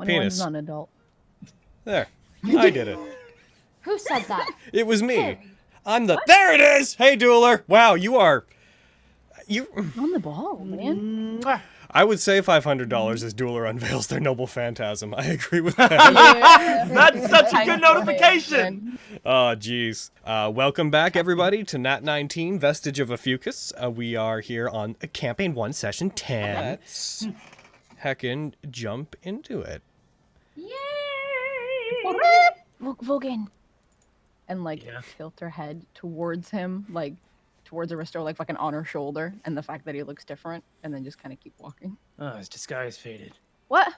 Penis. Not an adult. There. I did it. Who said that? It was me. I'm the... There it is! Hey, Dueler! Wow, you are... On the ball, man. I would say $500 as Dueler unveils their noble phantasm. I agree with that. Yeah. That's such a good notification! Oh, jeez. Welcome back, everybody, to Nat19 Vestige of Ophiuchus. We are here on Campaign 1, Session 10. Let's heckin' jump into it. Yay! Vogan. And tilt her head towards him, towards Aristo, fucking on her shoulder, and the fact that he looks different, and then just kind of keep walking. Oh, his disguise faded. What?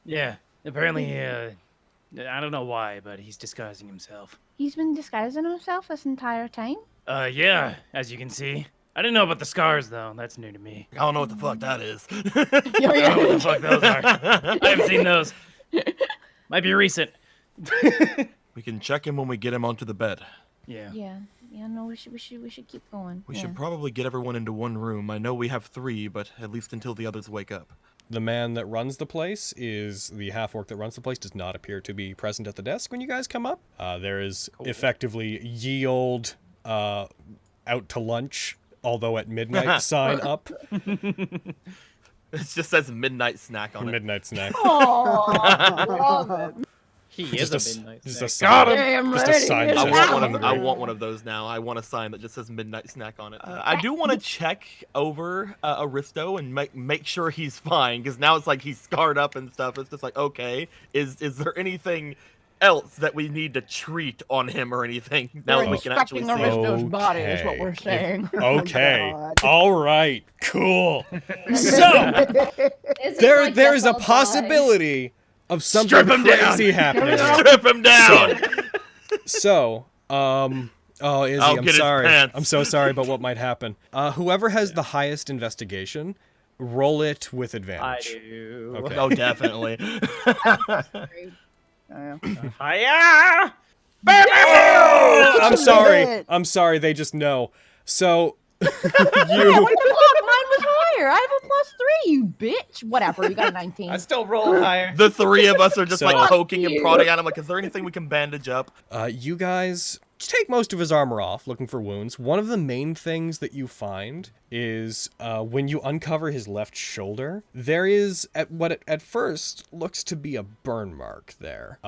Yeah, apparently, I don't know why, but he's disguising himself. He's been disguising himself this entire time? Yeah, as you can see. I didn't know about the scars, though. That's new to me. I don't know what the fuck that is. I don't know what the fuck those are. I haven't seen those. Might be recent. We can check him when we get him onto the bed. Yeah. Yeah, no, we should keep going. We should probably get everyone into one room. I know we have 3, but at least until the others wake up. The man that runs the place the half-orc that runs the place does not appear to be present at the desk when you guys come up. There is effectively ye old out to lunch, although at midnight sign up. It just says midnight snack on it. Midnight snack. Oh, He is a midnight Just snack. a sign. damn Just a right. sign that I says want, hungry. I want one of those now. I want a sign that just says midnight snack on it. I do want to check over Aristo and make sure he's fine, because now it's like he's scarred up and stuff. It's just like, okay, is there anything else that we need to treat on him or anything now that we can actually see him? Aristo's body is what Okay. we're saying. Okay. Oh, God. All right. Cool. So there's a possibility of something Strip him down. crazy happening. Strip him down! So, oh, Izzy, I'll I'm get his sorry. pants. I'm so sorry about what might happen. Whoever has the highest investigation, roll it with I advantage. do. Okay. Oh, definitely. Hiya! I'm sorry. I'm sorry. They just know. So, What the fuck? Mine was higher. I have a +3, you bitch. Whatever, you got a 19. I still roll higher. The 3 of us are just So- like poking and you. prodding at him. Like, is there anything we can bandage up? you guys take most of his armor off, looking for wounds. One of the main things that you find is when you uncover his left shoulder, there is what at first looks to be a burn mark there.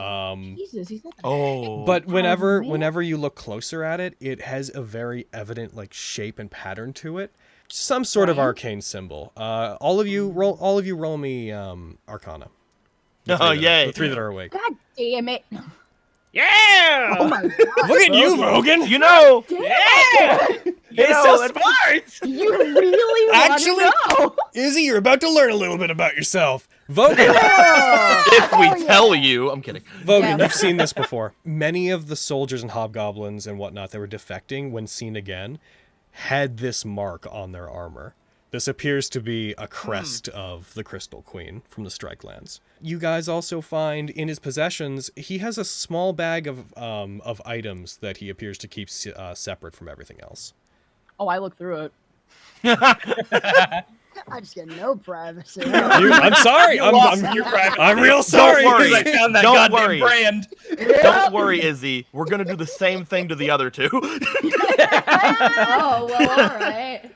Jesus, he's not Oh. But man. whenever you look closer at it, it has a very evident shape and pattern to it. Some sort of arcane symbol. All of you roll me Arcana. Oh, yay. The 3 that are awake. God damn it. Yeah! Oh my god. Look at you, Vogan! You know, Yeah! He's so smart! You really want Actually- to know? Izzy, you're about to learn a little bit about yourself. Vogan, if we tell you, I'm kidding. Vogan, you've seen this before. Many of the soldiers and hobgoblins and whatnot that were defecting, when seen again, had this mark on their armor. This appears to be a crest of the Crystal Queen from the Strike Lands. You guys also find in his possessions, he has a small bag of items that he appears to keep separate from everything else. Oh, I looked through it. I just get no privacy. I'm sorry. I'm real sorry. Don't worry. I found that Don't goddamn worry. brand. Don't worry, Izzy. We're gonna do the same thing to the other 2. Oh, well, all right.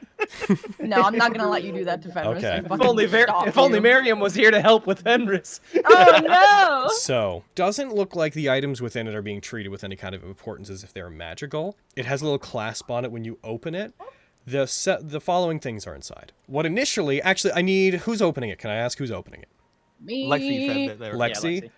No, I'm not gonna let you do that to Fenris. Okay. I If If fucking only, stop if only you. Miriam was here to help with Fenris. Oh no! So, doesn't look like the items within it are being treated with any kind of importance as if they're magical. It has a little clasp on it when you open it. The following things are inside. What initially, actually, I need, who's opening it? Can I ask who's opening it? Me. Lexi said that they were. Lexi?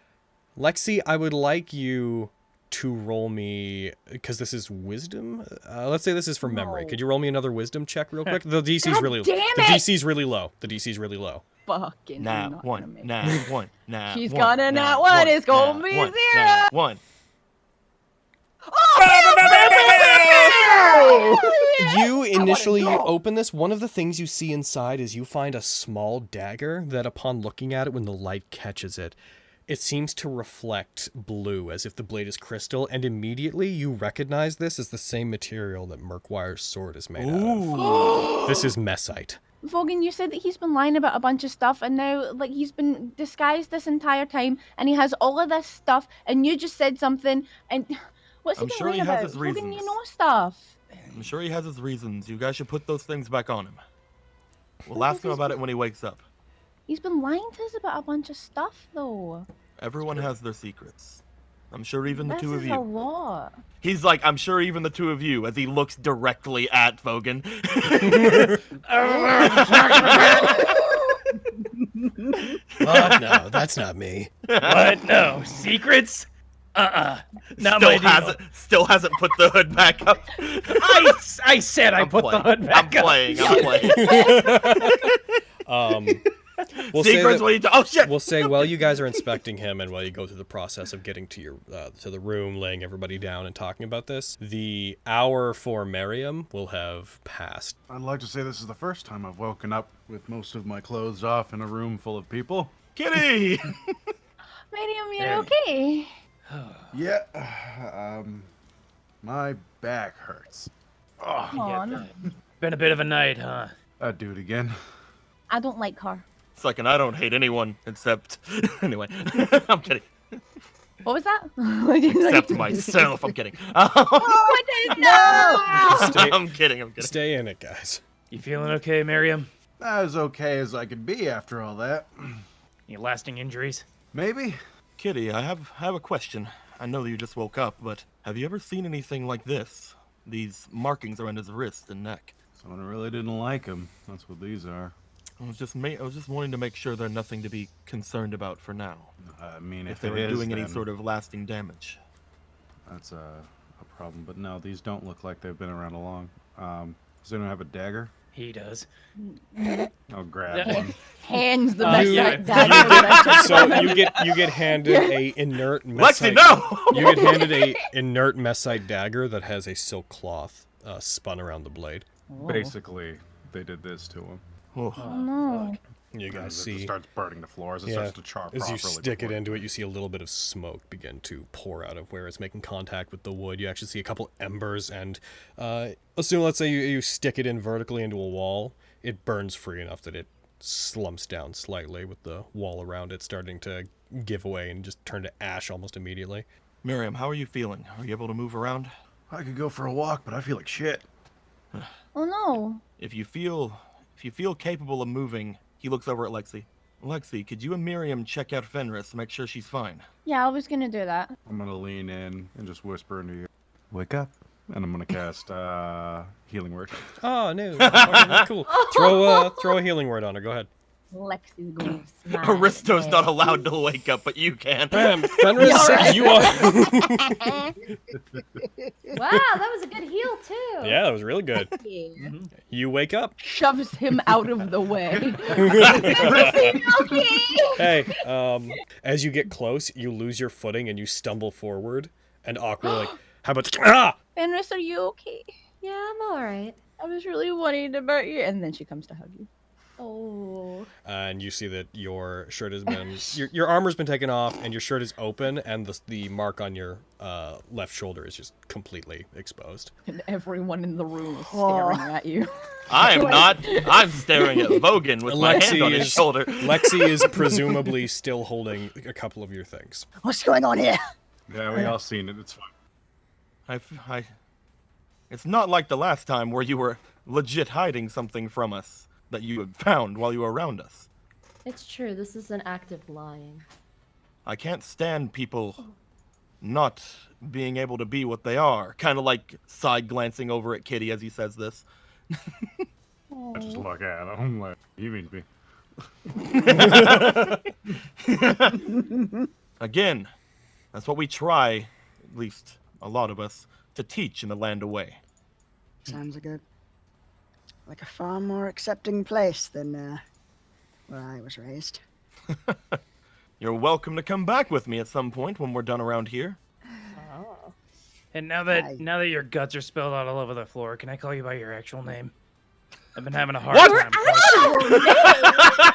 Lexi, I would like you to roll me, because this is wisdom. Let's say this is from memory. No. Could you roll me another wisdom check real quick? The DC's God really damn The it! DC's really low. The DC's really low. Fucking. Nah, I'm not one, gonna make nah, one, nah. She's one, gonna nah, not one, it's gonna nah, be one, 0. nah, one. You initially open this. One of the things you see inside is you find a small dagger that, upon looking at it when the light catches it, it seems to reflect blue as if the blade is crystal, and immediately you recognize this as the same material that Murkwire's sword is made out of. This is messite. Vogan, you said that he's been lying about a bunch of stuff, and now, like, he's been disguised this entire time, and he has all of this stuff, and you just said something, and what's he I'm been sure he lying has about? his Vogan, reasons. you know stuff. I'm sure he has his reasons. You guys should put those things back on him. We'll What ask has him he about it been- when he wakes up. He's been lying to us about a bunch of stuff, though. Everyone has their secrets. I'm sure even the This two of is you. a lot. He's like, I'm sure even the two of you, as he looks directly at Vogan. What? No, that's not me. What? No secrets? Not my deal. Still hasn't put the hood back up. I said I put the hood back up. I'm playing. We'll say Secrets, that- what are you oh shit! We'll say while you guys are inspecting him and while you go through the process of getting to your to the room, laying everybody down and talking about this, the hour for Miriam will have passed. I'd like to say this is the first time I've woken up with most of my clothes off in a room full of people. Kitty! Miriam, you're There. okay. Yeah, my back hurts. Oh, Aw, yeah, no. been a bit of a night, huh? I'd do it again. I don't like her. It's like, and I don't hate anyone except... Anyway, I'm kidding. What was that? Except myself. I'm kidding. What is no! Stay, I'm kidding. stay in it, guys. You feeling okay, Miriam? As okay as I could be after all that. Any lasting injuries? Maybe? Kitty, I have a question. I know that you just woke up, but have you ever seen anything like this? These markings around his wrist and neck. Someone really didn't like him. That's what these are. I was just wanting to make sure they're nothing to be concerned about for now. I mean, If if they it were is, doing any then sort of lasting damage. that's a problem. But no, these don't look like they've been around long. Does anyone have a dagger? He does. I'll grab Yeah. one. Hands the You- mess dagger. So you get handed a inert Lexi, mesite. no! You get handed a inert mesite dagger that has a silk cloth spun around the blade. Basically, they did this to him. Oh, Oh, no. You guys As see. it starts burning the floor, as it Yeah, starts to char as properly. you stick it before- into it, you see a little bit of smoke begin to pour out of where it's making contact with the wood. You actually see a couple embers, and let's say you stick it in vertically into a wall. It burns free enough that it slumps down slightly with the wall around it starting to give away and just turn to ash almost immediately. Miriam, how are you feeling? Are you able to move around? I could go for a walk, but I feel like shit. Oh no. If you feel capable of moving, he looks over at Lexi. Lexi, could you and Miriam check out Fenris, make sure she's fine? Yeah, I was gonna do that. I'm gonna lean in and just whisper into you. Wake up. And I'm gonna cast healing word. Oh no! Okay, cool. Throw a healing word on her. Go ahead. Lexi's going to smash. Aristo's it. not allowed to wake up, but you can. Fenris, Yeah, right. you are. Wow, that was a good heal too. Yeah, that was really good. Yeah. You wake up. Shoves him out of the way. Hey, as you get close, you lose your footing and you stumble forward and awkwardly like, how about Fenris, are you okay? Yeah, I'm alright. I was really worried about you. And then she comes to hug you. Oh. And you see that your shirt has been your armor's been taken off and your shirt is open and the mark on your left shoulder is just completely exposed. And everyone in the room is staring at you. I am not. I'm staring at Vogan with my hand on his shoulder. Lexi is presumably still holding a couple of your things. What's going on here? Yeah, we all seen it. It's fine. It's not like the last time where you were legit hiding something from us that you had found while you were around us. It's true, this is an act of lying. I can't stand people not being able to be what they are. Kind of like side glancing over at Kitty as he says this. I just look at him like, he means me. Again, that's what we try, at least a lot of us, to teach in the land away. Sounds like a far more accepting place than where I was raised. You're welcome to come back with me at some point when we're done around here. And now that your guts are spilled out all over the floor, can I call you by your actual name? I've been having a hard What? time.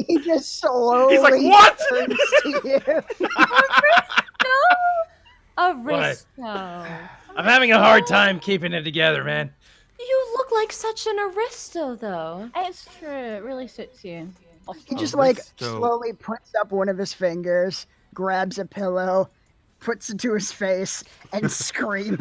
He just slowly He's like, what? turns to you. Aristo. I'm having a hard time keeping it together, man. You look look like such an aristo, though. It's true. It really suits you. He just like Aristo. slowly puts up one of his fingers, grabs a pillow, puts it to his face, and screams.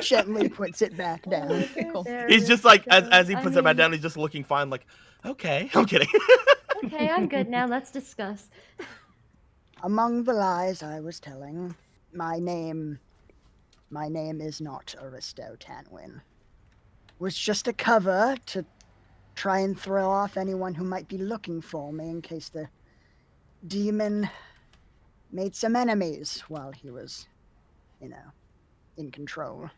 Gently puts it back down. Cool. He's just like, as he puts it back down, he's just looking fine, like, okay, I'm kidding. Okay, I'm good now. Let's discuss. Among the lies I was telling, my name is not Aristo Tanwin. Was just a cover to try and throw off anyone who might be looking for me in case the demon made some enemies while he was, in control.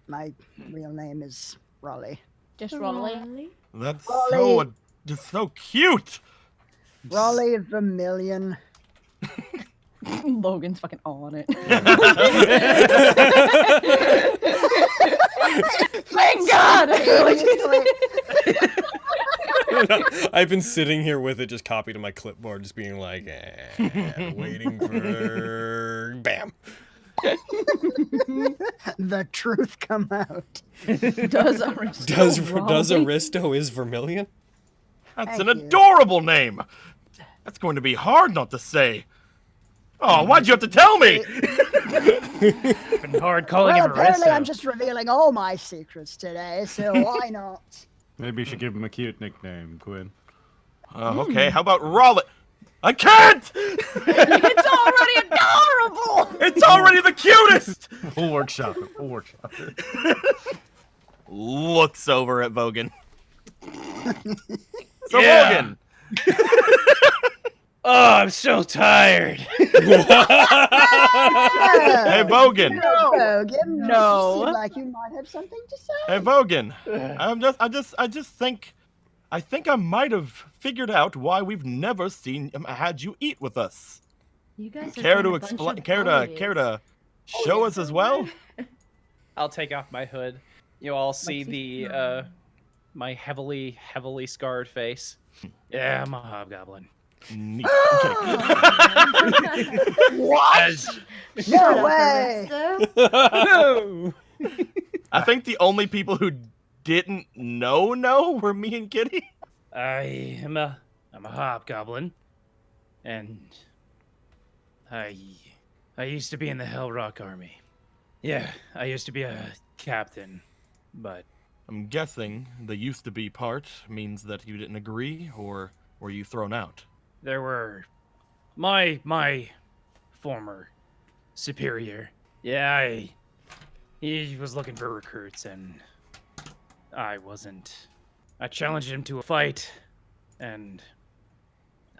My real name is Raleigh. Just Raleigh. That's Raleigh. just so cute. Raleigh Vermilion. Logan's fucking on it. Thank God! I've been sitting here with it just copied to my clipboard, just being like, waiting for bam. The truth come out. Does Aristo Does Raleigh? Aristo is Vermilion? That's Thank an you. adorable name. That's going to be hard not to say. Oh, why'd you have to tell me? Been hard calling Well, him apparently Aristo. I'm just revealing all my secrets today, so why not? Maybe you should give him a cute nickname, Quinn. Okay, how about Raleigh? I can't! It's already adorable! It's already the cutest! We'll workshop it. We'll workshop it. Looks over at Vogan. So Yeah. Vogan, Oh, I'm so tired. hey Yeah. Vogan, Logan, No. you seem like you might have something to say. hey Vogan. I just think I might have figured out why we've never had you eat with us. You guys are Care being to a bunch explain? of Care bullies. to show us as well? I'll take off my hood. You all see the my heavily scarred face. Yeah, I'm a hobgoblin. Neat. I'm kidding. What? No way. No. I think the only people who didn't know were me and Kitty. I'm a hobgoblin, and I used to be in the Hellrock Army. Yeah, I used to be a captain, but I'm guessing the used to be part means that you didn't agree, or were you thrown out? there were my former superior. Yeah, he was looking for recruits, and I wasn't. I challenged him to a fight, and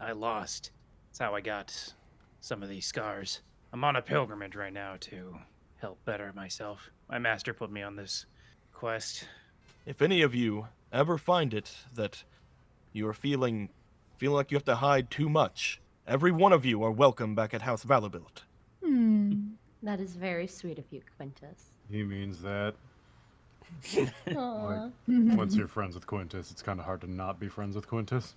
I lost. That's how I got some of these scars. I'm on a pilgrimage right now to help better myself. My master put me on this quest. If any of you ever find it that you are feeling like you have to hide too much, every one of you are welcome back at House Vanderbilt. That is very sweet of you, Quintus. He means that. Aw. Once you're friends with Quintus, it's kind of hard to not be friends with Quintus.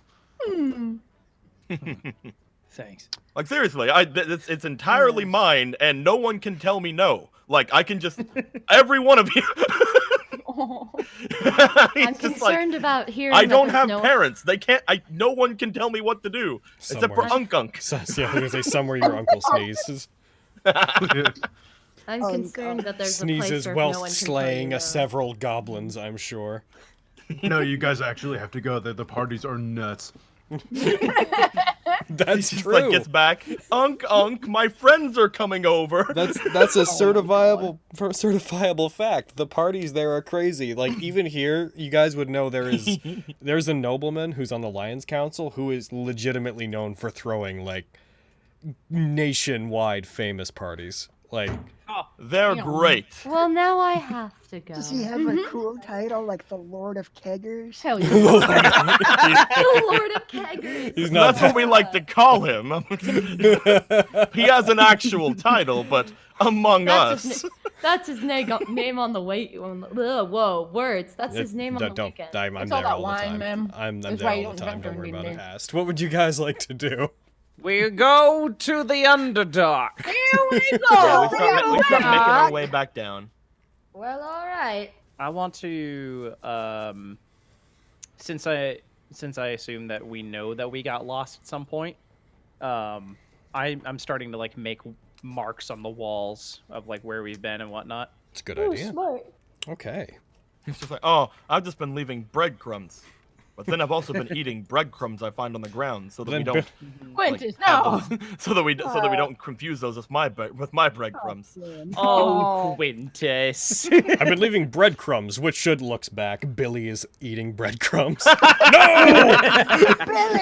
Thanks. Like seriously, it's entirely mine, and no one can tell me no. Like I can just every one of you. I'm concerned about hearing. I that don't there's have no... parents. They can't. No one can tell me what to do except for Somewhere. Unk. So, yeah, I was gonna say somewhere your uncle sneezes. I'm concerned that there's a Sneezes place where while no one can slaying tell you no. several goblins, I'm sure. No, you guys actually have to go there. The parties are nuts. That's Just true. like gets back. Unk, my friends are coming over. That's a certifiable fact. The parties there are crazy. Like even here, you guys would know there's a nobleman who's on the Lions Council who is legitimately known for throwing like nationwide famous parties. Like They're great. Well, now I have to go. Does he have a cool title like the Lord of Keggers? Hell yeah. The Lord of Keggers. He's not That's what we like to call him. He has an actual title, but among us. That's his name on the wait. Whoa, words. That's his name on the Don't. weekend. I'm It's there all that all the wine, time. ma'am. I'm That's there why you all the don't time. drink Don't worry during about it. D&D. Asked. What would you guys like to do? We go to the Underdark. Here we go. Yeah, we start making our way back down. Well, all right. I want to, since I assume that we know that we got lost at some point, I'm starting to like make marks on the walls of like where we've been and whatnot. It's a good Ooh, idea. smart. Okay. He's just like, oh, I've just been leaving breadcrumbs. But then I've also been eating breadcrumbs I find on the ground, so that we don't Quintus, have no. those, so that we don't confuse those with my breadcrumbs. Oh, Quintus. I've been leaving breadcrumbs. Which should looks back. Billy is eating breadcrumbs. Billy,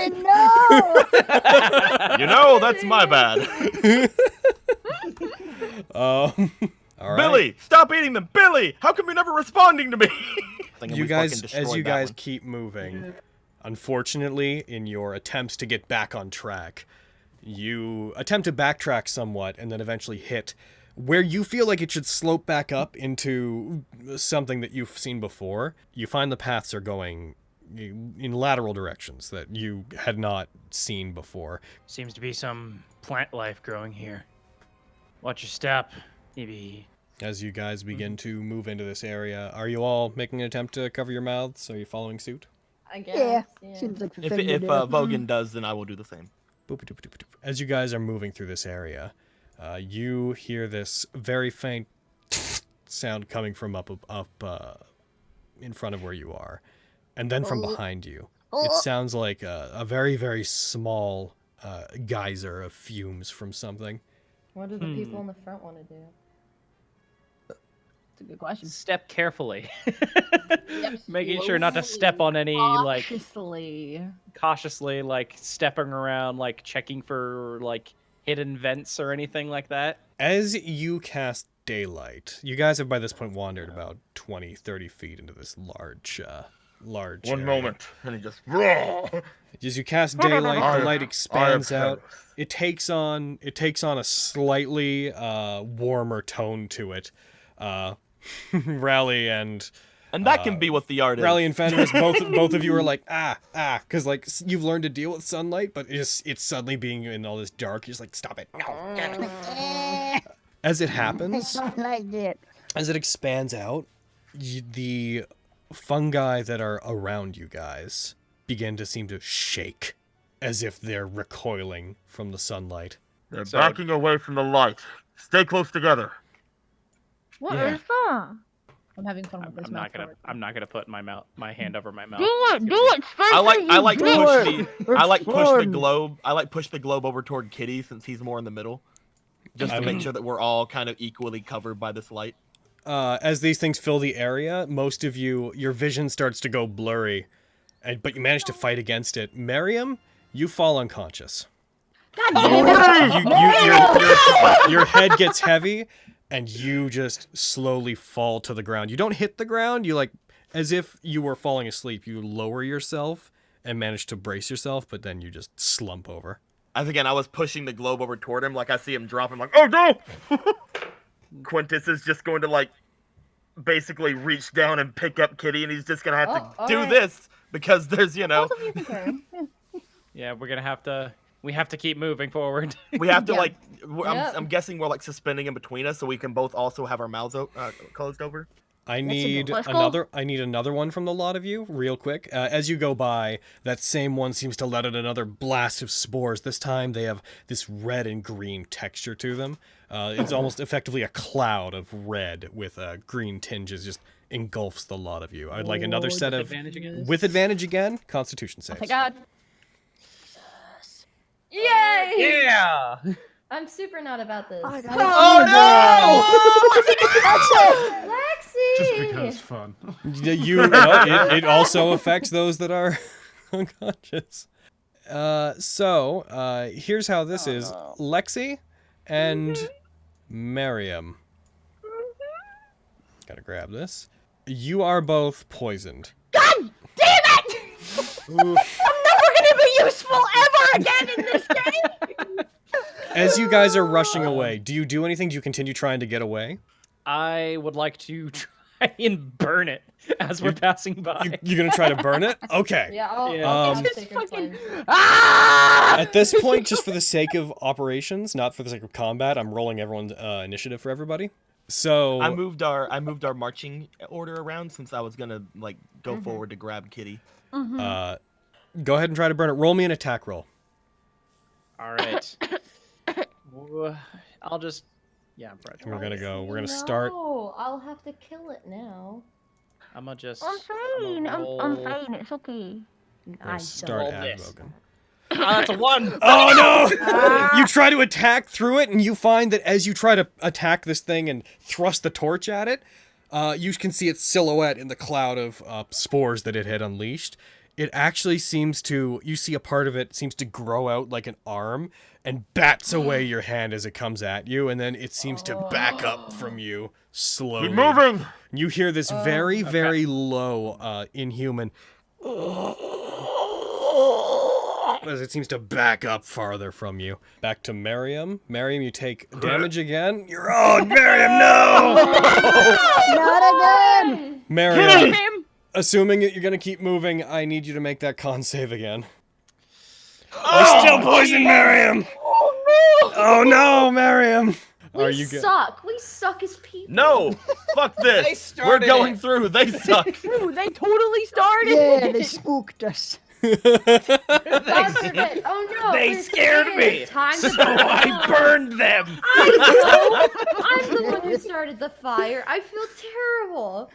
no! You know, that's my bad. All right. Billy, stop eating them. Billy, how come you're never responding to me? You guys, as you guys keep moving, unfortunately, in your attempts to get back on track, you attempt to backtrack somewhat and then eventually hit where you feel like it should slope back up into something that you've seen before. You find the paths are going in lateral directions that you had not seen before. Seems to be some plant life growing here. Watch your step. Maybe. As you guys begin to move into this area, are you all making an attempt to cover your mouths? Are you following suit? I guess. Yeah, Yeah. seems like the If thing to do. Vogan does, then I will do the same. Boop-a-doop-a-doop-a-doop. As you guys are moving through this area, you hear this very faint sound coming from up in front of where you are, and then from behind you. It sounds like a very, very small geyser of fumes from something. What do the people in the front want to do? It's a good question. Step carefully. Yep, Making sure not to step on any, like, cautiously. like, stepping around, like, checking for, like, hidden vents or anything like that. As you cast daylight, you guys have by this point wandered about 20, 30 feet into this large area. And he just. As you cast daylight, the light expands out. It takes on a slightly warmer tone to it. Rally and that can be what the art is. Rally and Fenris, both of you are like because like you've learned to deal with sunlight, but it's suddenly being in all this dark. You're just like, stop it, no. As it happens, I don't like it. as it expands out, the fungi that are around you guys begin to seem to shake, as if they're recoiling from the sunlight. They're backing away from the light. Stay close together. What Yeah. is that? I'm having fun with this. I'm not gonna put my hand over my mouth. Do it, I like Push push the globe over toward Kitty since he's more in the middle, just to make sure that we're all kind of equally covered by this light. As these things fill the area, most of your vision starts to go blurry, but you manage to fight against it. Miriam, you fall unconscious. Your head gets heavy, and you just slowly fall to the ground. You don't hit the ground. You as if you were falling asleep. You lower yourself and manage to brace yourself, but then you just slump over. As again, I was pushing the globe over toward him, like I see him drop. I'm like, oh no! Quintus is just going to basically reach down and pick up Kitty, and he's just gonna have to do this because there's Both of you can carry him. Yeah. Yeah, we have to keep moving forward. we have to Yeah. I'm guessing we're suspending in between us so we can both also have our mouths closed over. I need Let's go. another one from the lot of you, real quick. As you go by, that same one seems to let out another blast of spores. This time they have this red and green texture to them. It's almost effectively a cloud of red with green tinges just engulfs the lot of you. I'd like another set of Advantage again? with advantage again. Constitution saves. Thank God. Yay! Yeah. I'm super not about this. Oh, Lexi! Just because fun. It also affects those that are unconscious. So here's how this is. Lexi and Miriam. Gotta grab this. You are both poisoned. God damn it! I'm never gonna be useful ever again in this game. As you guys are rushing away, do you do anything? Do you continue trying to get away? I would like to try try and burn it as we're passing by. You're gonna try to burn it? Okay. Yeah, I'll Yeah. take your plan. At this point, just for the sake of operations, not for the sake of combat, I'm rolling everyone's initiative for everybody. So I moved our marching order around since I was gonna like go forward to grab Kitty. go ahead and try to burn it. Roll me an attack roll. All right. I'll just. Yeah, Brett. We're gonna start. No, I'll have to kill it now. I'm gonna just. I'm fine. I'm roll- fine. It's okay. I Start roll at this. Bogan. That's a 1. Oh no! You try to attack through it, and you find that as you try to attack this thing and thrust the torch at it, you can see its silhouette in the cloud of spores that it had unleashed. It actually seems to, you see a part of it seems to grow out like an arm and bats away your hand as it comes at you, and then it seems to back up from you slowly. Keep moving. You hear this very, very low, inhuman as it seems to back up farther from you. Back to Miriam. Miriam, you take damage again. You're on, Miriam, no! Not again! Miriam, assuming that you're going to keep moving, I need you to make that con save again. You're still poisoned, Miriam! Oh no, Miriam! Are We you suck. We suck as people. No, fuck this. We're started going it. through. They suck. True, they totally started. Yeah, they spooked us. God forbid. Oh no. They we're scared me, Time so to burn I them. burned them. I know. I'm the one who started the fire. I feel terrible.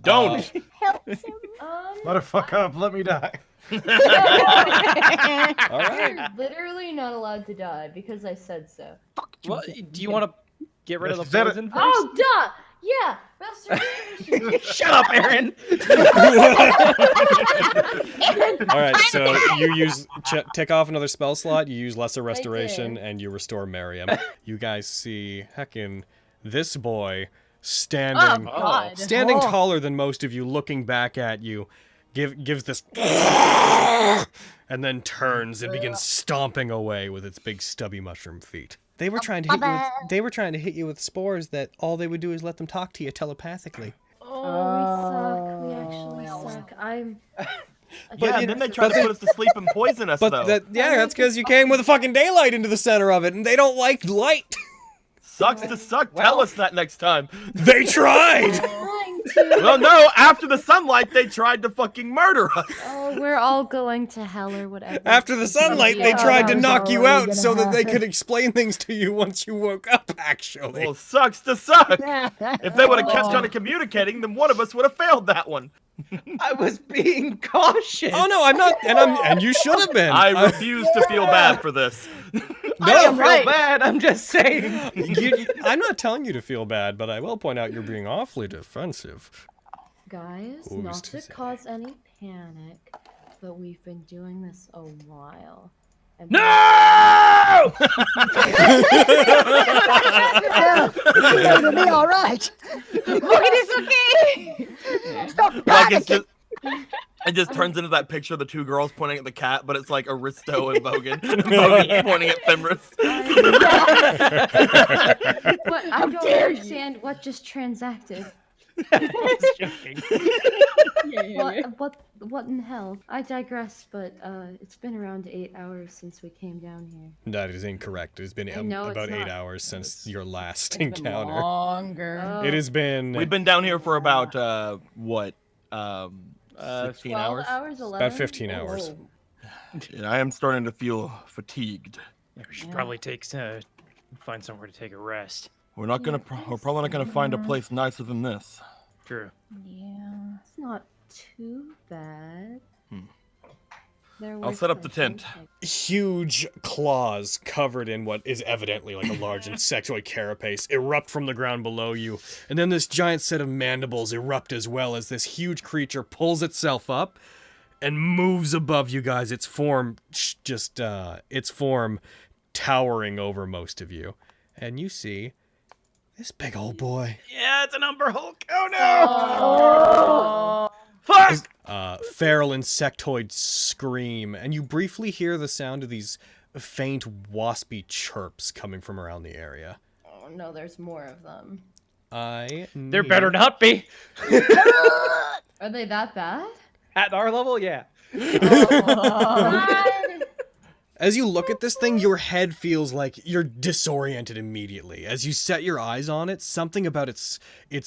Don't. Help him. Let her fuck up. Let me die. All right. You're literally not allowed to die because I said so. What? Do you want to get rid of the Is that a- poison first? Oh, duh! Yeah, restoration. Shut up, Aaron. All right, so you use take off another spell slot, you use Lesser Restoration, did. and you restore Miriam. You guys see heckin' this boy standing God. standing Oh. taller than most of you, looking back at you, gives this and then turns and begins stomping away with its big stubby mushroom feet. They were trying to hit you with, they were trying to hit you with spores that all they would do is let them talk to you telepathically. Oh, we suck. We actually suck. I'm. Yeah, and then they try to put us to sleep and poison us, But though. that's because you came with a fucking daylight into the center of it, and they don't like light. Sucks to suck. Tell us that next time. They tried. Trying to. Well, no, after the sunlight, they tried to fucking murder us. Oh, we're all going to hell or whatever. After the sunlight, they Yeah. tried to that was knock you already out gonna so that they happen. could explain things to you once you woke up, actually. Well, sucks to suck. If they would have kept on communicating, then one of us would have failed that one. I was being cautious. Oh no, I'm not, and you should have been. I refuse to feel bad for this. I don't feel bad. I'm just saying. I'm not telling you to feel bad, but I will point out you're being awfully defensive. Guys, Who's not to to say? cause any panic, but we've been doing this a while. And No! It'll be all right. Look at this, okay? Stop Like it's panicking. just, it just turns into that picture of the two girls pointing at the cat, but it's like Aristo and Bogan. Bogan's pointing at Fenris. But I don't understand what just transacted. Joking. What in hell? I digress, but it's been around 8 hours since we came down here. That is incorrect. It has been I know it's about 8 not. hours since your last It's been encounter. longer. Oh, It has been We've been down here for about, 16 12 hours? hours, 11? about 15 hours. And I am starting to feel fatigued. Yeah, we should probably find somewhere to take a rest. We're not gonna. We're probably not gonna find a place nicer than this. True. Yeah. It's not too bad. I'll set up the tent. Huge claws covered in what is evidently like a large insectoid carapace erupt from the ground below you, and then this giant set of mandibles erupt as well as this huge creature pulls itself up and moves above you guys, its form towering over most of you. And you see this big old boy. Yeah, it's an Umber Hulk. Oh no! Fuck! Feral insectoids scream, and you briefly hear the sound of these faint waspy chirps coming from around the area. Oh no, there's more of them. There better not be. Are they that bad? At our level, yeah. God. As you look at this thing, your head feels like you're disoriented immediately. As you set your eyes on it, something about its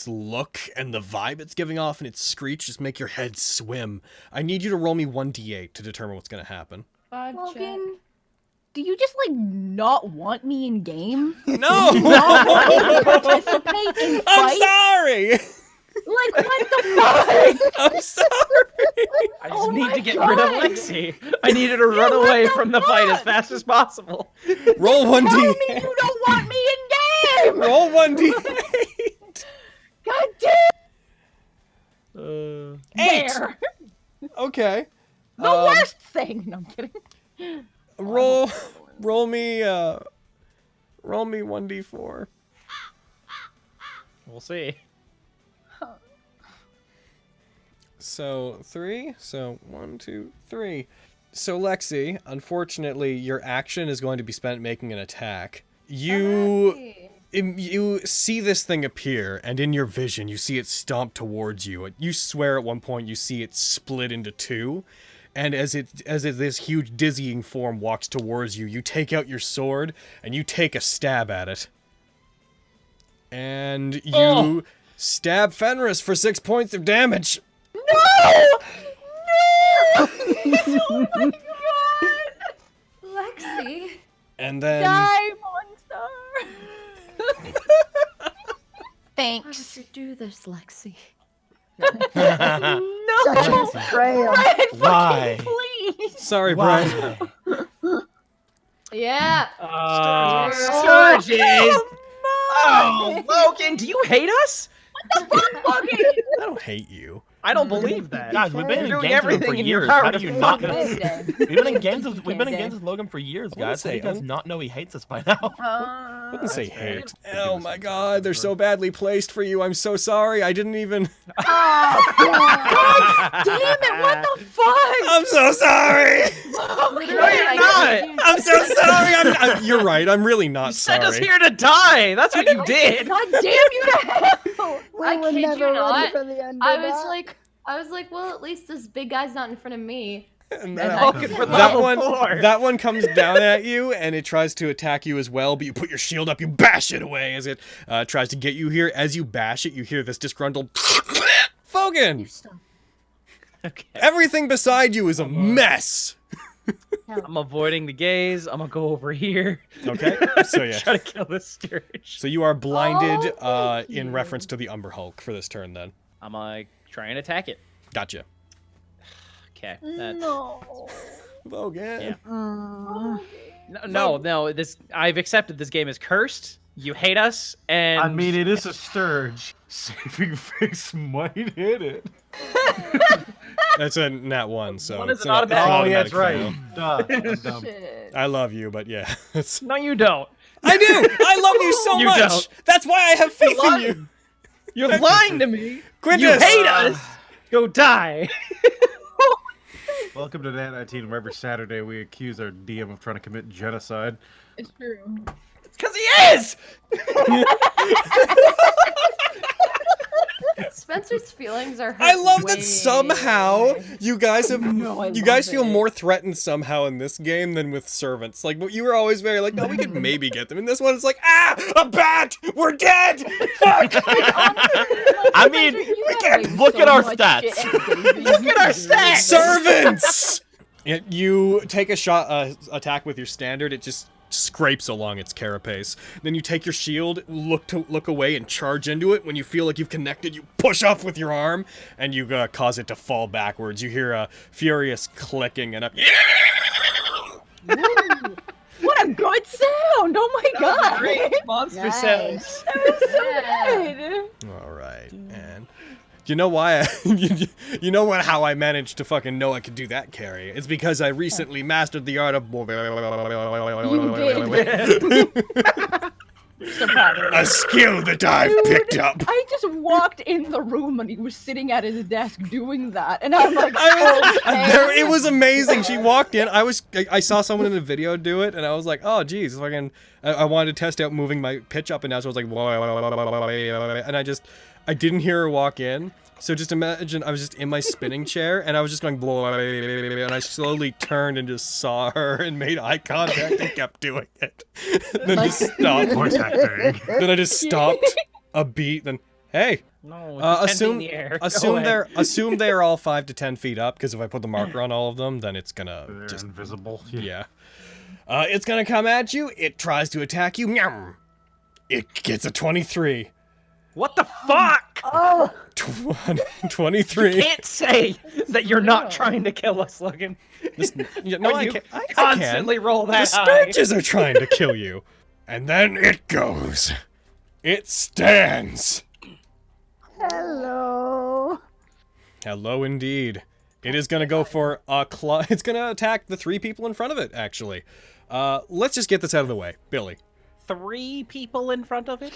look and the vibe it's giving off and its screech just make your head swim. I need you to roll me 1d8 to determine what's going to happen. 5 check. Logan, do you just like not want me in game? No! Not want me to participate in I'm fights? sorry! Like what the fuck? I'm sorry! I just Oh need my to get rid of God. Lexi. I needed to run away from the fight as fast as possible. Roll Tell me 1d8. you don't want me in game! Roll 1d8. God damn! There. Okay. The worst thing. No, I'm kidding. Roll me 1d4. We'll see. So 3. So 1, 2, 3. So Lexi, unfortunately, your action is going to be spent making an attack. You see this thing appear, and in your vision, you see it stomp towards you. You swear at one point you see it split into two, and as this huge dizzying form walks towards you, you take out your sword and you take a stab at it. And you stab Fenris for 6 points of damage. No! Oh my god! Lexi. And then Die, monster! How Thanks. did you do this, Lexi? No! Such a betrayal. Brian, Why? fucking please! sorry, Brian. Yeah. Stirges! Oh, Logan, do you hate us? What the fuck, Logan? I don't hate you. I don't believe that. Guys, we've been You're in doing games with him for everything in your years. power How to do you fuck not with know? us. We've been in games with Logan for years, I wouldn't guys. How do you say- guys not know he hates us by now? I wouldn't say fair. hate. Oh my god, they're so badly placed for you. I'm so sorry. I didn't even... God damn it, what the fuck? I'm so sorry. No, you're not. I'm so sorry. You're right. I'm really not You sorry. sent us here to die. That's what you did. God damn you to hell! We I were kid you never ready not. for the end I of was that. like, well, at least this big guy's not in front of me. And And that, I- Fucking for that level one, 4. that one comes down at you, and it tries to attack you as well. But you put your shield up, you bash it away as it tries to get you here. As you bash it, you hear this disgruntled Fogan. Okay. Everything beside you is a mess. I'm avoiding the gaze. I'm gonna go over here. Okay, so yeah. Try to kill this Stirge. So you are blinded Oh, thank in you. reference to the Umber Hulk for this turn. Then I'm gonna try and attack it. gotcha. Okay. That's... No. Fogan. Yeah. No. This I've accepted. This game is cursed. You hate us, and I mean, it is a Stirge. Saving face might hit it. That's a nat 1, so One is it's an an automatic- Oh, yeah, automatic that's right. fail. Duh, I'm dumb. Shit. I love you, but yeah, no, you don't. I do. I love you so You much. don't. That's why I have faith in lying. you. You're lying to me. Quintus. You hate us. Go die. Welcome to Nat19, where every Saturday we accuse our DM of trying to commit genocide. It's true. Because he is. Spencer's feelings are hurt. I love way that somehow you guys have No, I you guys love feel it. more threatened somehow in this game than with servants. Like you were always very like, no, we could maybe get them. In this one, it's like, a bat, we're dead. Fuck. I mean, look at our stats. Look at our stats. Servants. You take a shot attack with your standard. It just scrapes along its carapace. Then you take your shield, look away, and charge into it. When you feel like you've connected, you push off with your arm, and you cause it to fall backwards. You hear a furious clicking and a. What a good sound! Oh my god! Great monster Nice. sounds. That was so Yeah. good. All right, and you know why? You know what? How I managed to fucking know I could do that carry? It's because I recently mastered the art of. gangster pattern. A skill that I've Dude, picked up. I just walked in the room and he was sitting at his desk doing that, and I'm like, It was amazing. She walked in. I saw someone in the video do it, and I was like, oh, geez. I wanted to test out moving my pitch up and down, so I was like, and I didn't hear her walk in. So just imagine I was just in my spinning chair, and I was just going, and I slowly turned and just saw her and made eye contact and kept doing it. Then just stopped. Voice acting. Then I just stopped a beat. Then, hey, No, just 10 feet in the air. Go ahead. assume they're all 5 to 10 feet up, because if I put the marker on all of them, then it's gonna They're just invisible. yeah. It's gonna come at you. It tries to attack you. Meow. It gets a 23. What the fuck? Oh, 23. You can't say that you're not trying to kill us, Logan. No, I you can't. I constantly can. roll The that high. Stirges are trying to kill you. And then it goes. It stands. hello. Hello, indeed. It is gonna go for a claw. It's gonna attack the 3 people in front of it, actually. Let's just get this out of the way. Billy. 3 people in front of it?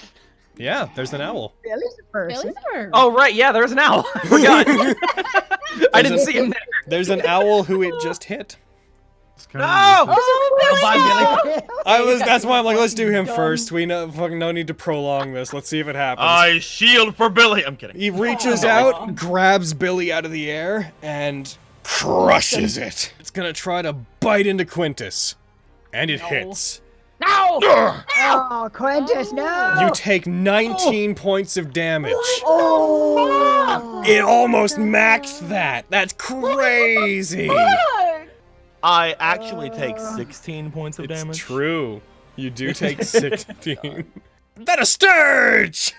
Yeah, there's an owl. Billy's a person. Oh, right, yeah, there's an owl. I forgot. I didn't see him there. There's an owl who it just hit. It's kind No! of Bye, That's why I'm like, let's do him first. We fucking no need to prolong this. Let's see if it happens. I shield for Billy. I'm kidding. He reaches out, grabs Billy out of the air, and crushes it. It's gonna try to bite into Quintus. And it hits. No! Oh, Quintus, no. You take 19 points of damage. Oh. It almost maxed that. That's crazy. I actually take 16 points of It's damage. true. You do take 16. That a Stirge!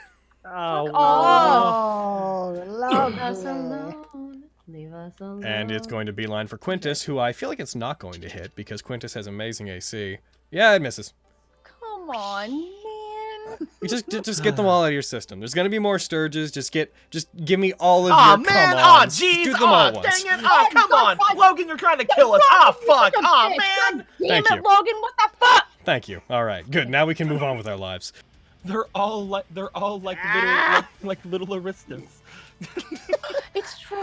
Oh, Oh, Leave us lovely. alone. Leave us alone. And it's going to beeline for Quintus, who I feel like it's not going to hit because Quintus has amazing AC. Yeah, it misses. Come on, man. You just get them all out of your system. There's gonna be more Stirges. Just give me all of Aw, your man! come Aw, ons. jeez! Do them Aw, all once. dang it! Aw, come on! Logan, you're trying to kill us! Aw, fuck! Aw, man! Damn Thank it, you. Logan, what the fuck? Thank you. All right, good. Now we can move on with our lives. They're all like little aristos. It's true.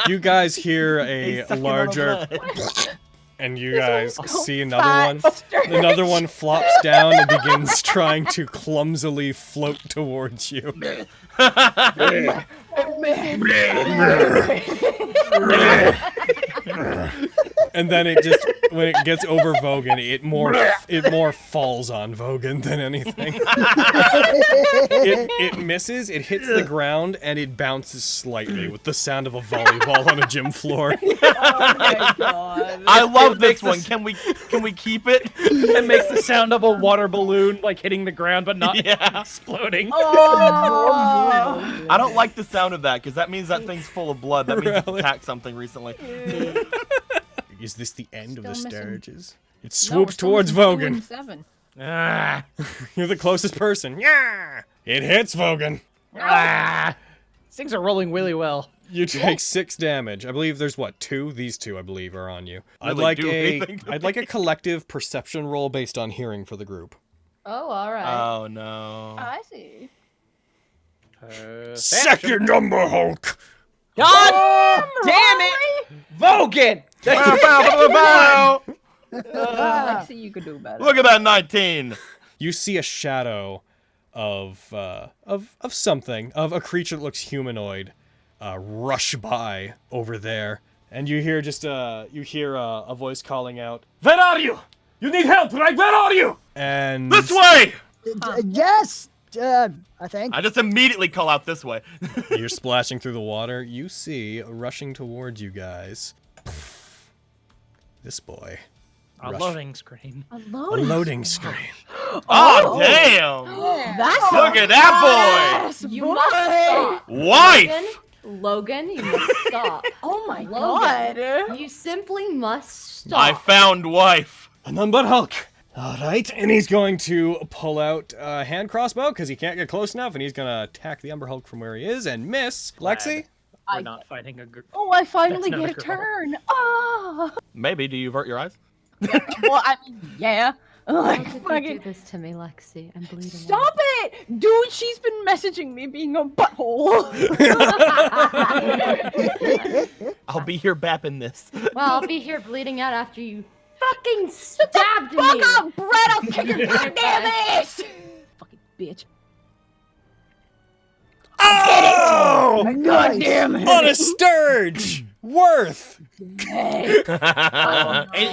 You guys hear They a suck in all larger, blood. and you guys see another fat one. Stirge. Another one flops down and begins trying to clumsily float towards you. And then it just, when it gets over Vogan, it more falls on Vogan than anything. It misses, it hits the ground, and it bounces slightly with the sound of a volleyball on a gym floor. Oh my god. I love this makes one. this- Can we keep it? It makes the sound of a water balloon, like, hitting the ground, but not Yeah. exploding. Oh. I don't like the sound of that because that means that thing's full of blood. That means it's Really? attacked something recently. Is this the end of the Still missing. Stirges? It No, swoops we're still towards missing 2 Vogan. and 7. Ah, You're the closest person. Yeah! It hits Vogan. ah. Things are rolling really well. You take 6 damage. I believe there's what, 2? These 2, I believe, are on you. Really do anything to I'd like a collective perception roll based on hearing for the group. Oh, all right. Oh no. I see. Second Umber Hulk. God damn it! Vogan! Bow, bow, bow, bow. Lexi, you could do better. Look at that 19. You see a shadow of something, of a creature that looks humanoid, rush by over there, and you hear a voice calling out, "Where are you? You need help, right? Where are you?" And This way! Yes, I think. I just immediately call out this way. you're splashing through the water. You see, rushing towards you guys, this boy. A Rush. loading screen. A A loading. loading screen. Oh, damn! That's Look at that boy. You must stop. boy! Wife! Logan, you must stop. Oh my Logan, god. you simply must I stop. found wife. An Umber Hulk. All right, and he's going to pull out a hand crossbow because he can't get close enough, and he's going to attack the Umber Hulk from where he is and miss. Lexi? We're I- not fighting a group. Oh, I finally That's get a not a girl. turn. Oh. Maybe. Do you avert your eyes? Well, I mean, yeah. Like, How could you do fucking this to me, Lexi? I'm bleeding. stop it, dude. She's been messaging me being a butthole. I'll be here bapping this. Well, I'll be here bleeding out after you fucking stabbed me. Fuck up, Brett. I'll kick your goddamn ass. Fucking bitch. Oh! Goddamn it. On a Stirge! Worth! And you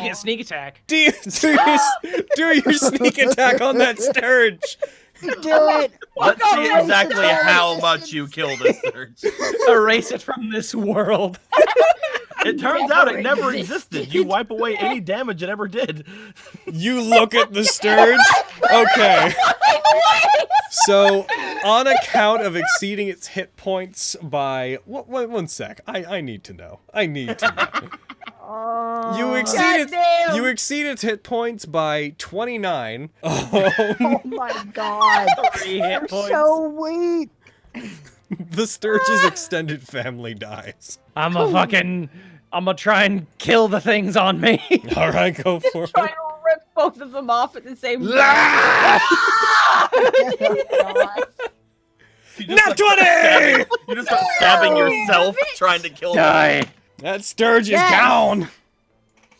get sneak attack. Do your sneak attack on that Stirge! Do it. Let's see exactly how much you kill this Stirge. Erase it from this world. It turns out it never existed. You wipe away any damage it ever did. You look at the Stirge. Okay. So, on account of exceeding its hit points by... One sec. I need to know. I need to know. You exceed its hit points by 29. Oh my god. 3 You're hit points. so weak. The Stirge's extended family dies. I'm gonna try and kill the things on me. Alright, go for Trying it. to rip both of them off at the same time. You Nat 20! You just start stabbing yourself trying to kill them. Die. That Stirge is Yes. down.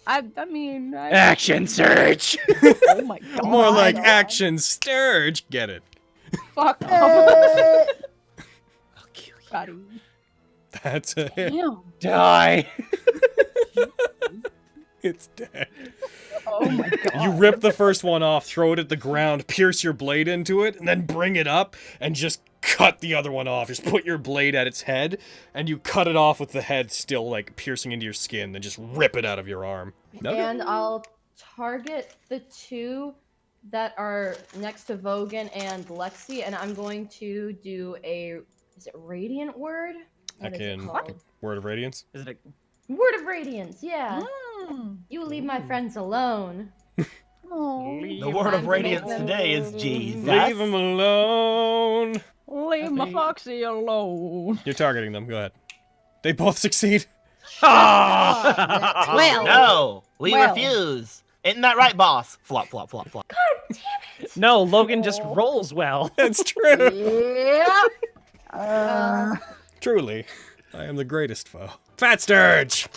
I mean, Action surge. oh my god. More like action Stirge. Get it. Fuck off. Uh, I'll kill you. Got him. That's it. Damn. Die. It's dead. Oh my god. You rip the first one off, throw it at the ground, pierce your blade into it, and then bring it up and just cut the other one off. Just put your blade at its head, and you cut it off with the head still, like, piercing into your skin, then just rip it out of your arm. Okay. And I'll target the 2 that are next to Vogan and Lexi, and I'm going to do is it Radiant Word? What is it Heckin' called? Word of Radiance. Is it Word of Radiance, yeah. Mm. You leave my friends alone. Oh. The word of radiance today is Jesus. Leave him alone. Leave my foxy alone. You're targeting them. Go ahead. They both succeed. Ah! Well. No, we Well. refuse. Isn't that right, boss? Flop, flop, flop, flop. No, Logan just rolls well. That's true. Yeah. Truly, I am the greatest foe. Fat Stirge!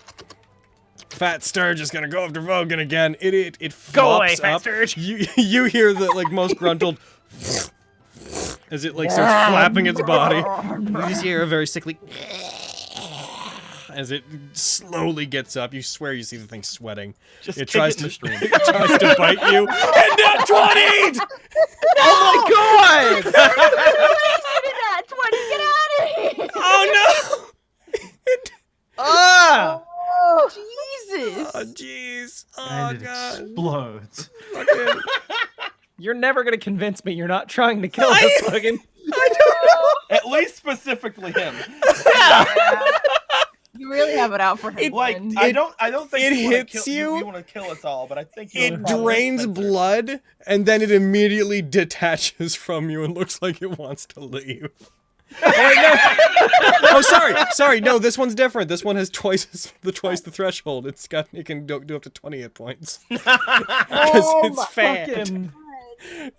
Fat Stirge is gonna go after Vogan again. It Go away, flops Fat up. Stirge. You hear the like most gruntled as it like starts flapping its body. You just hear a very sickly as it slowly gets up. You swear you see the thing sweating. Just It kick tries it in the stream. it tries to bite you. And Nat 20! Oh my god! Nat 20, get out of here. Oh no! Ah! Oh, Jesus. Oh jeez. Oh And it god. explodes. Fucking- You're never gonna convince me you're not trying to kill us, Logan. At least specifically him. You really have it out for him. Like then. I don't think it you wanna hits kill, you. You want to kill us all, but I think It drains blood, and then it immediately detaches from you and looks like it wants to leave. Oh, wait, no. Oh, sorry. No, this one's different. This one has twice the threshold. It can do up to 20 hit points because it's fat.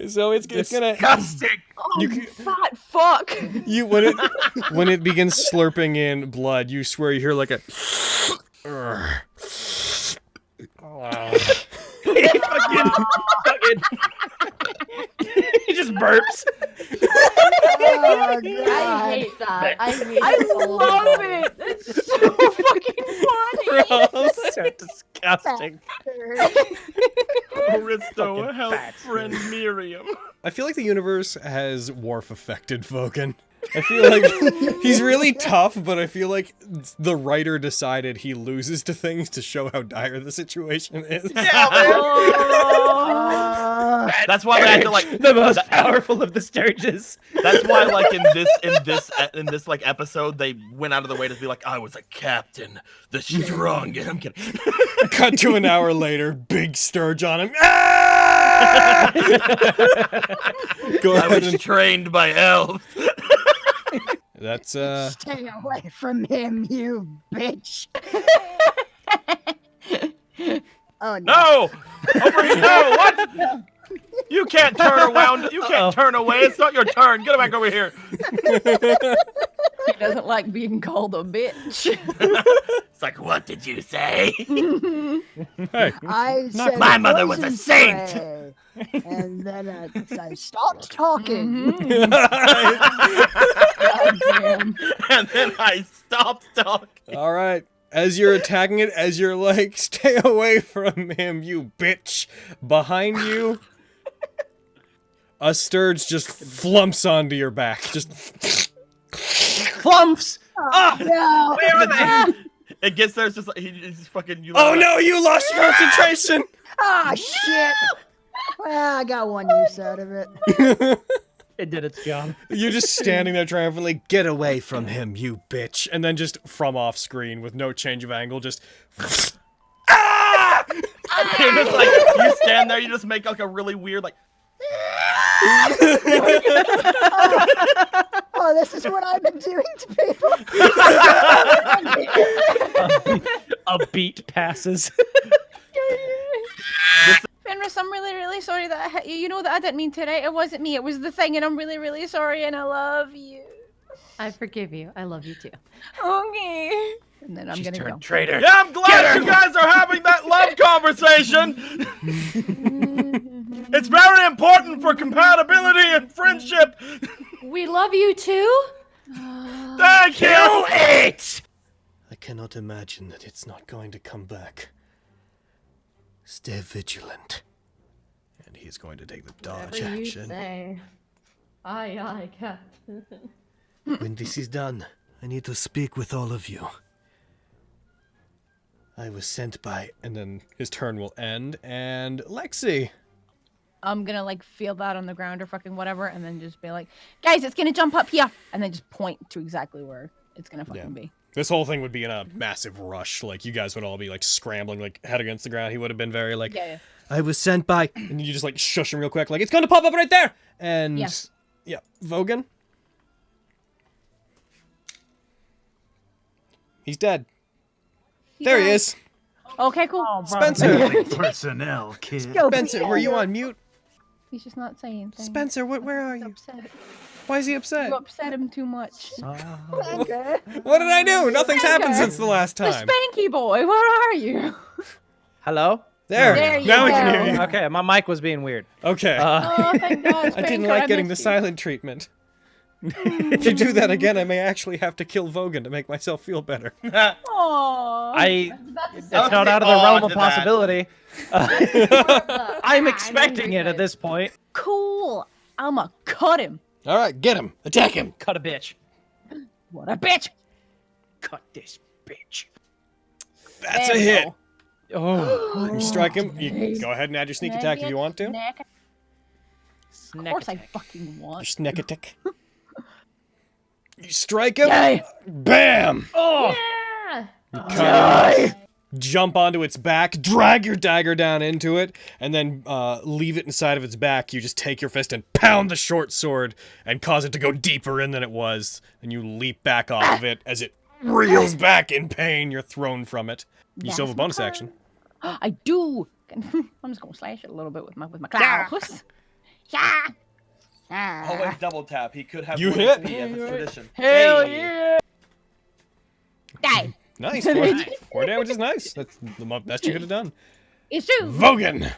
So it's gonna. disgusting. Oh, you you can- fat fuck. You when it begins slurping in blood, you swear you hear like a. He just burps. Oh, I God. hate that. I hate I it all the love time. it. It's so fucking funny. So disgusting. Aristo, help fat friend Miriam. I feel like the universe has Worf affected Vogan. I feel like he's really tough, but I feel like the writer decided he loses to things to show how dire the situation is. That's why we had to like The most powerful of the Stirges. That's why, like in this like episode, they went out of the way to be like, I was a captain, the strongest. I'm kidding. Cut to an hour later, big Stirge on him. Ah! Go I ahead was and trained by elves. that's Stay away from him, you bitch. Oh no. No, Over here. No, what? You can't turn around. You can't turn away. It's not your turn. Get back over here. He doesn't like being called a bitch. It's like, what did you say? Hey, I said My mother was a poison saint. spray, and then I stopped talking. Mhm. Goddamn. And then I stopped talking. all right. As you're attacking it, as you're like, stay away from him, you bitch. Behind you, a Stirge just flumps onto your back. Just Flumps! No. Where are they? It gets there. It's just like he's fucking. You oh no, you lost concentration. Ah, shit. Well, I got one use out of it. It did its job. You're just standing there triumphantly. Get away from him, you bitch. And then just from off screen with no change of angle, just. Ah! You're just like you stand there. You just make like a really weird like. Oh, this is what I've been doing to people. A beat passes. Fenris, I'm really, really sorry that you know that I didn't mean to, right? It wasn't me. It was the thing, and I'm really, really sorry, and I love you. I forgive you. I love you too. Okay. And then I'm She's gonna turned go. traitor. Yeah, I'm glad you guys are having that love conversation. It's very important for compatibility and friendship. We love you too. Thank you. it! I cannot imagine that it's not going to come back. Stay vigilant. And he's going to take the dodge Whatever you action. say. Aye, Captain. When this is done, I need to speak with all of you. I was sent by... And then his turn will end, and Lexi. I'm gonna like feel that on the ground or fucking whatever, and then just be like, guys, it's gonna jump up here, and then just point to exactly where it's gonna fucking be. This whole thing would be in a massive rush. Like, you guys would all be, like, scrambling, like, head against the ground. He would have been very, like, Yeah. I was sent by... And you just, like, shush him real quick, like, it's gonna pop up right there! And... Yeah. Vogan? He's dead. There he is. Okay, cool. Spencer! Personnel, kid. Go, Spencer, were you on mute? He's just not saying things. Spencer, where are He's you? upset. Why is he upset? You upset him too much. Okay. What did I do? Nothing's happened since the last The time. Spanky boy, where are you? Hello? There you now we go. can hear you. Okay, my mic was being weird. Okay. Oh, thank God. I didn't Spanker, like getting the missed you. silent treatment. If you do that again, I may actually have to kill Vogan to make myself feel better. Aw. It's not out of the realm of possibility. I'm expecting it at this point. Cool. I'ma cut him. All right, get him. Attack him. Cut a bitch. What a bitch. Cut this bitch. That's There a we hit. go. Oh. You strike him. You go ahead and add your sneak attack if you want to. Snack. Of course I fucking Your want. sneak attack. You strike him. Yay. Bam. Oh. Yeah. Die. Jump onto its back, drag your dagger down into it, and then leave it inside of its back. You just take your fist and pound the short sword and cause it to go deeper in than it was. And you leap back off of it as it reels back in pain. You're thrown from it. You still have a bonus action. I do. I'm just gonna slash it a little bit with my claws. Yeah. Always double tap. He could have You more hit. XP as a tradition. Hell yeah. Die. Nice. Four damage is nice. That's the best you could have done. It's true. Vogan.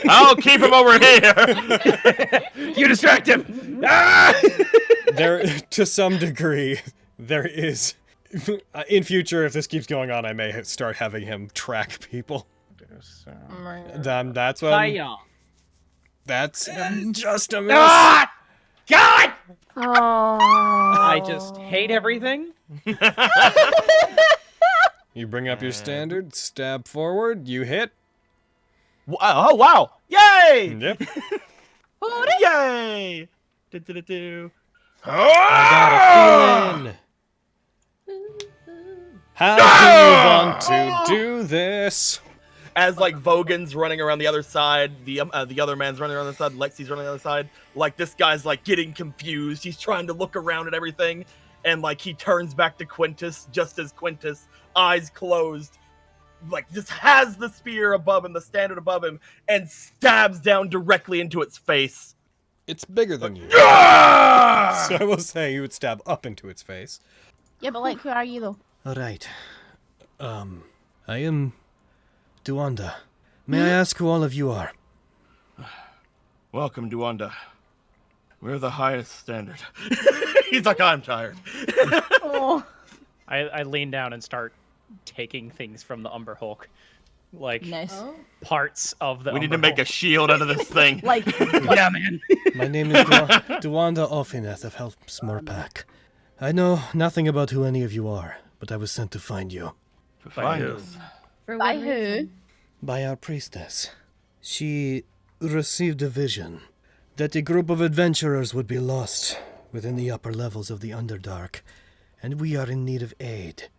I'll keep him over here. You distract him. Ah! There, to some degree, there is. In future, if this keeps going on, I may start having him track people. That's what. Fire. That's just a miss. Ah! God! Oh. I just hate everything. You bring up your standard, stab forward, you hit. Oh wow! Yay! Yep. Yay! Do. I got a feeling. How do you want to do this? As like Vogan's running around the other side, the other man's running around the side, Lexi's running on the other side. Like this guy's like getting confused. He's trying to look around at everything, and like he turns back to Quintus just as Quintus, eyes closed, like just has the spear above him, the standard above him, and stabs down directly into its face. It's bigger than you. Ah! So I will say you would stab up into its face. Yeah, but like, who are you though? All right. I am Duanda. May I ask who all of you are? Welcome, Duanda. We're the highest standard. He's like, I'm tired. Oh, I lean down and start taking things from the Umber Hulk. Like, nice. Oh. parts of the We need Umber to make a Hulk. shield out of this thing. Like, Yeah, man. My name is Duanda Ophiuchus of Helpsmurpak. I know nothing about who any of you are, but I was sent to find you. To find who? us. For by what who? reason? By our priestess. She received a vision that a group of adventurers would be lost within the upper levels of the Underdark, and we are in need of aid.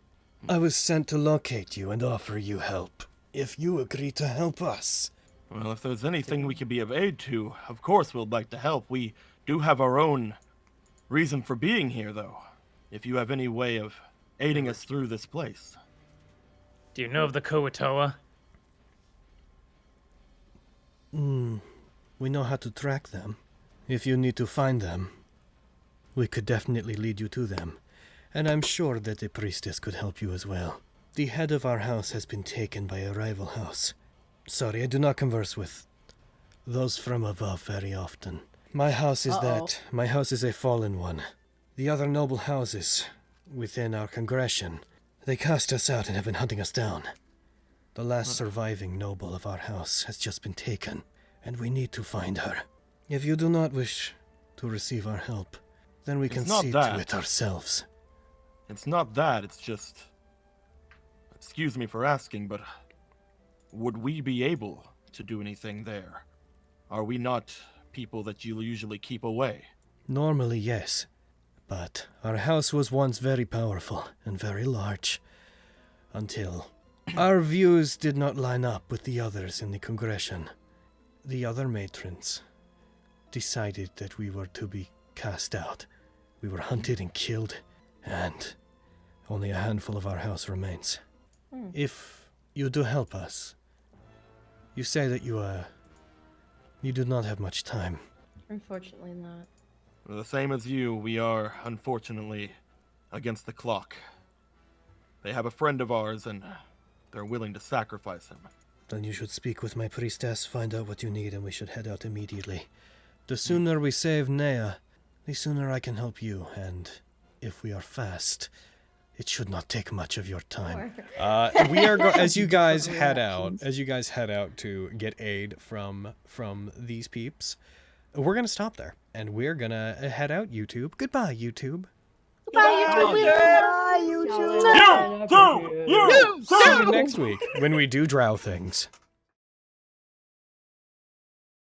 I was sent to locate you and offer you help, if you agree to help us. Well, if there's anything we can be of aid to, of course we'd like to help. We do have our own reason for being here, though. If you have any way of aiding us through this place. Do you know of the Koatoa? We know how to track them. If you need to find them, we could definitely lead you to them. And I'm sure that the priestess could help you as well. The head of our house has been taken by a rival house. Sorry, I do not converse with those from above very often. My house is my house is a fallen one. The other noble houses within our congregation, they cast us out and have been hunting us down. The last surviving noble of our house has just been taken, and we need to find her. If you do not wish to receive our help, then we can It's not see that. to it ourselves. It's not that, it's just... Excuse me for asking, but... Would we be able to do anything there? Are we not people that you usually keep away? Normally, yes. But our house was once very powerful and very large. Until our views did not line up with the others in the congregation. The other matrons decided that we were to be cast out. We were hunted and killed, and only a handful of our house remains. If you do help us, you say that you do not have much time. Unfortunately not. Well, the same as you, we are, unfortunately, against the clock. They have a friend of ours, and they're willing to sacrifice him. Then you should speak with my priestess, find out what you need, and we should head out immediately. The sooner we save Nea, the sooner I can help you, and if we are fast, it should not take much of your time. We are as you guys head out to get aid from these peeps. We're gonna stop there, and we're gonna head out. YouTube, goodbye, YouTube. Bye, You See you next week when we do drow things.